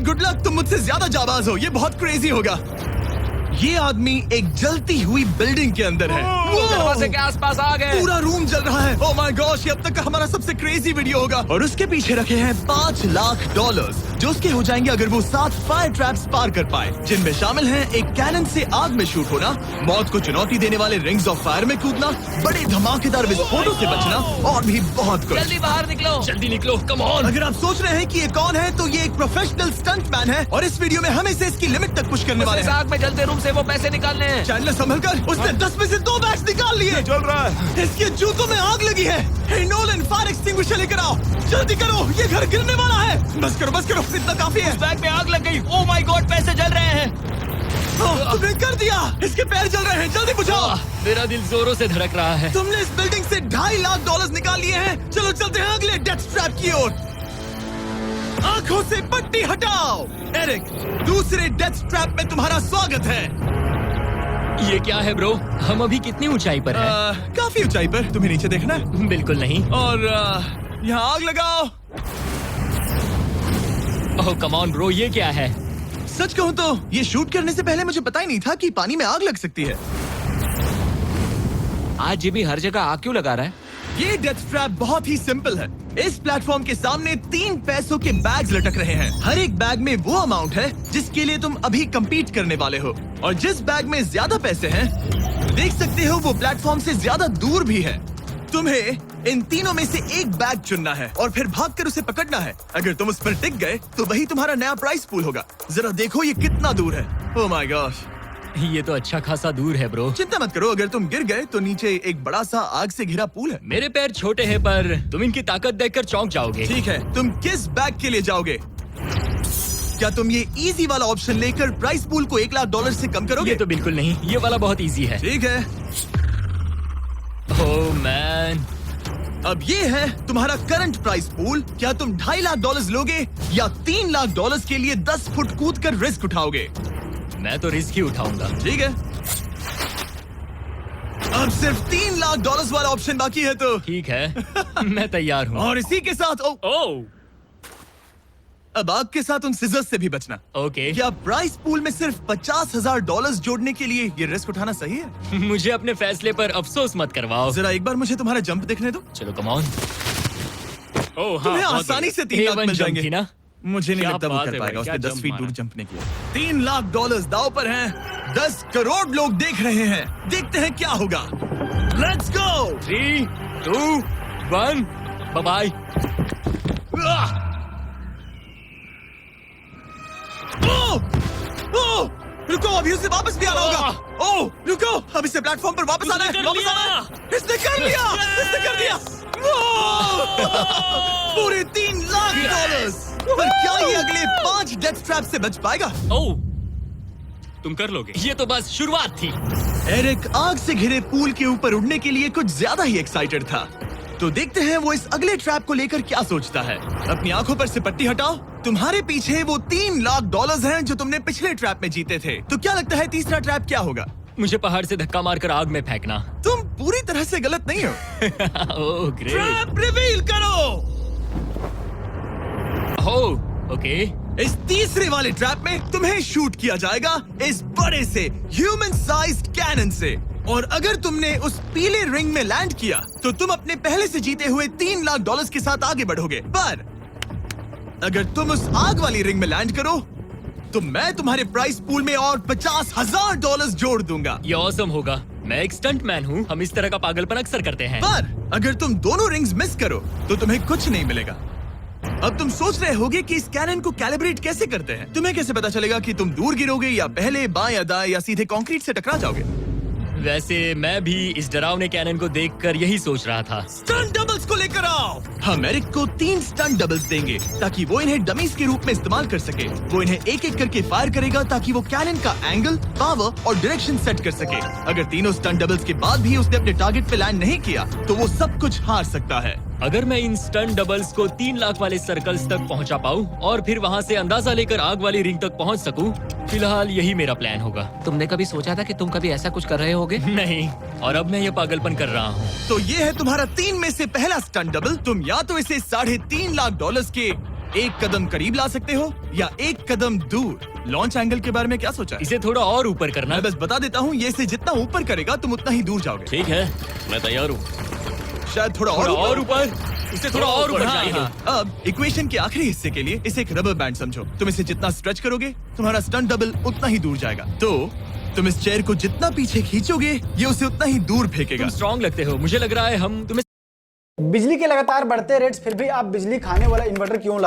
Good luck, तुम मुझसे ज्यादा जाबाज हो। ये बहुत क्रेजी होगा। ये आदमी एक जलती हुई बिल्डिंग के अंदर है। दरवाजे के आसपास आ गए। पूरा रूम जल रहा है। ओह माय गॉश, ये अब तक का हमारा सबसे क्रेजी वीडियो होगा। और उसके पीछे रखे हैं $5 लाख जो उसके हो जाएंगे अगर वो 7 फायर ट्रैप्स पार कर पाए, जिनमें शामिल हैं एक कैनन से आग में शूट होना, मौत को चुनौती देने वाले रिंग्स ऑफ फायर में कूदना, बड़े धमाकेदार विस्फोटों से बचना और भी बहुत कुछ। जल्दी बाहर निकलो, जल्दी निकलो, कम ऑन। अगर आप सोच रहे हैं कि ये कौन है, तो ये एक प्रोफेशनल स्टंटमैन है और इस वीडियो में हम इसे इसकी लिमिट तक पुश करने वाले हैं। आग में जलते रूम से वो पैसे निकालने हैं। चैनल संभल कर, उसने 10 में से 2 बैग्स निकाल लिए। चल रहा है। इसके जूतों में आग लगी है। हे नोलन, फायर एक्सटिंग्विशर लेकर आओ, जल्दी करो, ये घर गिरने वाला है। बस करो, इतना काफी है। बैग में आग लग गई। ओह माय गॉड, पैसे जल रहे हैं। तुमने कर दिया। इसके पैर जल रहे हैं, जल्दी बुझाओ। मेरा दिल जोरों से धड़क रहा है। तुमने इस बिल्डिंग से $2.5 लाख निकाल लिए हैं। चलो चलते हैं अगले डेथ ट्रैप की ओर। आंखों से पट्टी हटाओ। एरिक, दूसरे डेथ ट्रैप में तुम्हारा स्वागत है। ये क्या है ब्रो? हम अभी कितनी ऊंचाई पर हैं? काफी ऊंचाई पर। तुम्हें नीचे देखना है? बिल्कुल नहीं। और यहाँ आग लगाओ। ओह कम ऑन ब्रो, ये क्या है? सच कहूँ तो ये शूट करने से पहले मुझे पता ही नहीं था कि पानी में आग लग सकती है। आज ये भी हर जगह आग क्यों लगा रहा है? ये डेथ ट्रैप बहुत ही सिंपल है। इस प्लेटफॉर्म के सामने 3 पैसों के बैग्स लटक रहे हैं। हर एक बैग में वो अमाउंट है जिसके लिए तुम अभी compete करने वाले हो, और जिस बैग में ज्यादा पैसे हैं, देख सकते हो वो प्लेटफॉर्म से ज्यादा दूर भी है। तुम्हें इन तीनों में से एक बैग चुनना है और फिर भागकर उसे पकड़ना है। अगर तुम उस पर टिक गए तो वही तुम्हारा नया प्राइस पूल होगा। जरा देखो ये कितना दूर है। ओह माय गॉश, ये तो अच्छा खासा दूर है ब्रो। चिंता मत करो, अगर तुम गिर गए तो नीचे एक बड़ा सा आग से घिरा पूल है। मेरे पैर छोटे हैं पर तुम इनकी ताकत देखकर चौंक जाओगे। ठीक है, तुम किस बैग के लिए जाओगे? क्या तुम ये इजी वाला ऑप्शन लेकर प्राइस पूल को $1 लाख से कम करोगे? ये तो बिल्कुल नहीं, ये वाला बहुत इजी है। ठीक है, ओह मैन। अब ये है तुम्हारा करंट प्राइस पूल। क्या तुम $2.5 लाख लोगे या $3 लाख के लिए 10 फुट कूद कर रिस्क उठाओगे? मैं तो रिस्क ही उठाऊंगा। ठीक है, अब सिर्फ $3 लाख वाला ऑप्शन बाकी है तो ठीक है, मैं तैयार हूँ। और इसी के साथ ओह अब आग के साथ उन सिजर्स से भी बचना। ओके। क्या प्राइस पूल में सिर्फ $50,000 जोड़ने के लिए ये रिस्क उठाना सही है? मुझे अपने फैसले पर अफसोस मत करवाओ। जरा एक बार मुझे तुम्हारा जंप देखने दो। चलो कम ऑन। ओह हाँ, तुम्हें आसानी से 3 लाख मिल जाएंगे ना। मुझे नहीं क्या लगता वो बात कर है पाएगा। भाई, उसने क्या 10 फीट जंप दूर मारा। जंप नहीं किया। $3 लाख दाव पर हैं। 10 करोड़ लोग देख रहे हैं। देखते हैं क्या होगा। Let's go. 3, 2, 1, bye bye. रुको, अभी उसे वापस भी आना होगा। ओह रुको, अब इसे प्लेटफॉर्म पर वापस आना है। वापस आना है। इसने कर लिया। इसने कर दिया। पूरे $3 लाख। पर क्या ये अगले 5 डेथ ट्रैप से बच पाएगा? ओह तुम कर लोगे। ये तो बस शुरुआत थी। एरिक आग से घिरे पूल के ऊपर उड़ने के लिए कुछ ज्यादा ही एक्साइटेड था। तो देखते हैं वो इस अगले ट्रैप को लेकर क्या सोचता है। अपनी आंखों पर से पट्टी हटाओ। तुम्हारे पीछे वो $3 लाख हैं जो तुमने पिछले ट्रैप में जीते थे। तो क्या लगता है तीसरा ट्रैप क्या होगा? मुझे पहाड़ से धक्का मारकर आग में फेंकना। तुम पूरी तरह से गलत नहीं हो। Oh great. ट्रैप रिवील करो। Oh okay. इस तीसरे वाले ट्रैप में तुम्हें शूट किया जाएगा इस बड़े से ह्यूमन साइज्ड कैनन से, और अगर तुमने उस पीले रिंग में लैंड किया तो तुम अपने पहले से जीते हुए $3 लाख के साथ आगे बढ़ोगे। पर अगर तुम उस आग वाली रिंग में लैंड करो तो मैं तुम्हारे प्राइस पूल में और $50,000 जोड़ दूंगा। ये ऑसम होगा। मैं एक स्टंट मैन हूँ, हम इस तरह का पागलपन अक्सर करते हैं। पर अगर तुम दोनों रिंग्स मिस करो तो तुम्हें कुछ नहीं मिलेगा। अब तुम सोच रहे होगे कि इस कैनन को कैलिब्रेट कैसे करते हैं। तुम्हें कैसे पता चलेगा कि तुम दूर गिरोगे या पहले बाएं या दाएं या सीधे कंक्रीट से टकरा जाओगे? वैसे मैं भी इस डरावने कैनन को देखकर यही सोच रहा था। स्टंट डबल्स को लेकर आओ। हम एरिक को 3 स्टंट डबल्स देंगे ताकि वो इन्हें डमीज के रूप में इस्तेमाल कर सके। वो इन्हें एक एक करके फायर करेगा ताकि वो कैनन का एंगल, पावर और डायरेक्शन सेट कर सके। अगर तीनों स्टंट डबल्स के बाद भी उसने अपने टारगेट पे लैंड नहीं किया तो वो सब कुछ हार सकता है। अगर मैं इन स्टंट डबल्स को 3 लाख वाले सर्कल्स तक पहुंचा पाऊं और फिर वहां से अंदाजा लेकर आग वाली रिंग तक पहुंच सकूं, फिलहाल यही मेरा प्लान होगा। तुमने कभी सोचा था कि तुम कभी ऐसा कुछ कर रहे होगे? नहीं, और अब मैं ये पागलपन कर रहा हूँ। तो ये है तुम्हारा 3 में से पहला स्टंट डबल। तुम या तो इसे $3.5 लाख के एक कदम करीब ला सकते हो या एक कदम दूर। लॉन्च एंगल के बारे में क्या सोचा है? इसे थोड़ा और ऊपर करना। मैं बस बता देता हूँ, ये इसे जितना ऊपर करेगा तुम उतना ही दूर जाओगे। ठीक है, मैं तैयार हूँ। शायद थोड़ा और ऊपर, इसे थोड़ा और ऊपर हाँ, चाहिए। हाँ। अब इक्वेशन के आखिरी हिस्से के लिए इसे एक रबर बैंड समझो। तुम इसे जितना स्ट्रेच करोगे तुम्हारा स्टंट डबल उतना ही दूर जाएगा। तो तुम इस चेयर को जितना पीछे खींचोगे ये उसे उतना ही दूर फेंकेगा। तुम स्ट्रॉन्ग लगते हो, मुझे लग रहा है हम तुम्हें बिजली के लगातार बढ़ते रेट्स, फिर भी आप बिजली खाने वाला इन्वर्टर क्यों